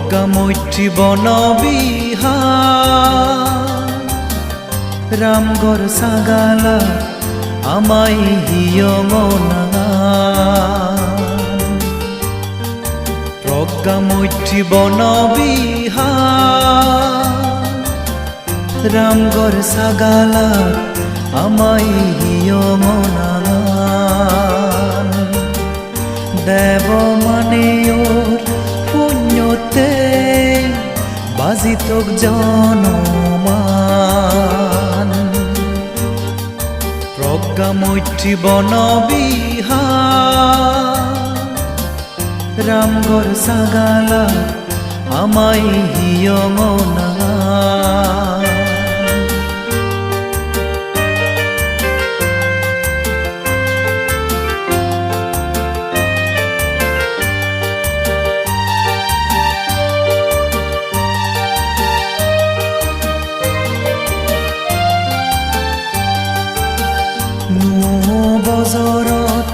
প্ৰজ্ঞা মৈত্ৰী বন বিহাৰ ৰামগড় সাগালা আমাই হিয়ঙনা প্ৰজ্ঞা মৈত্ৰী বন বিহাৰ ৰামগড় সাগালা আমাই হিয়ঙনা দেব মানেওর পুণ্যতে বাজিতক জনমান প্ৰজ্ঞা মৈত্ৰী বন বিহাৰ ৰামগড় সাগালা আমাই হিয়ঙনা বজৰত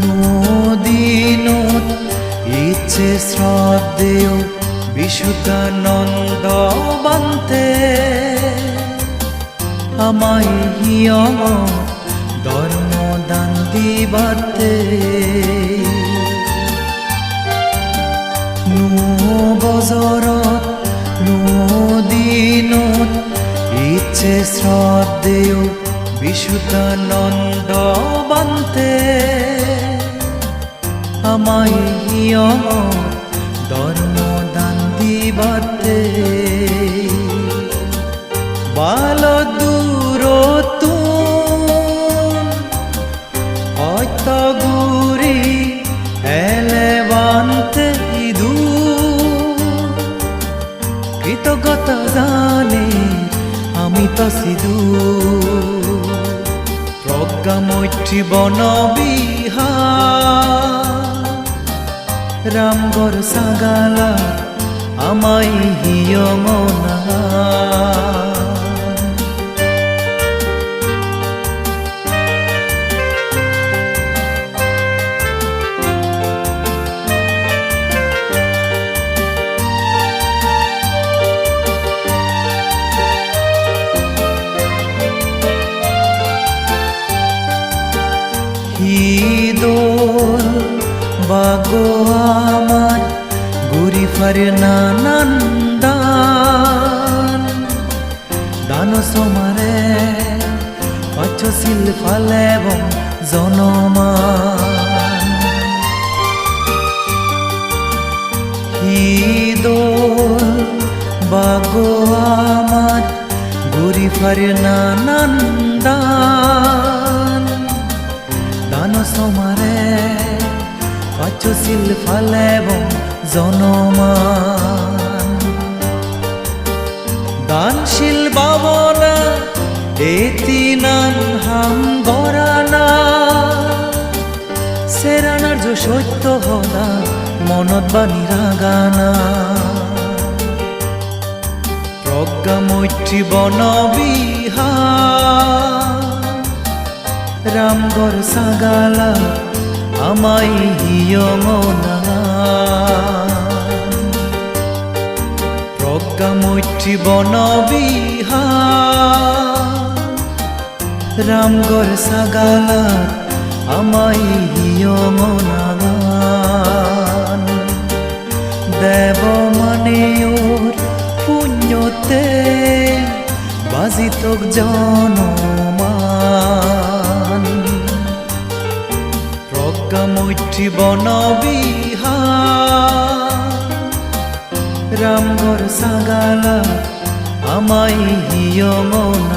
নদীনত ইচ্ছে শ্ৰদ্ধেয় বিশুদ্ধানন্দ বান্তে আমাই হিয়ঙ ধৰ্ম দান দিবাতে বজৰত নদীনত ইচ্ছে শ্ৰদ্ধেয় বিশুদ্ধানন্দ বান্তে আমাই হিয়ঙ ধর্ম দান দিবাতে বাল দূরতুন অত গুরি এলে বান্তে ইদু কৃতজ্ঞতা জানে আমি তো সিধু প্ৰজ্ঞা মৈত্ৰী বন বিহাৰ ৰামগড় সাগালা আমাই হিয়ঙনা Hidol bago amat guri farnanandan dano somare pachosil falebom jonoman Hidol bago amat guri farnanandan দানো সমারে পাচশীল ফালেবম জনমান দানশীল বাবনা এতি নাম হাম গরানা সেরানার যে সত্য হদা মনত বাণী রাগানা প্রজ্ঞা মৈত্ৰী বন বিহাৰ ৰামগড় সাগালা আমাই হিয়ঙনা প্ৰজ্ঞা মৈত্ৰী বন বিহাৰ ৰামগড় সাগালা আমাই হিয়ঙনা দেব মানেওর পুণ্যতে বাজিতক জনমান প্ৰজ্ঞা মৈত্ৰী বন বিহাৰ ৰামগড় সাগালা আমাই হিয়ঙনা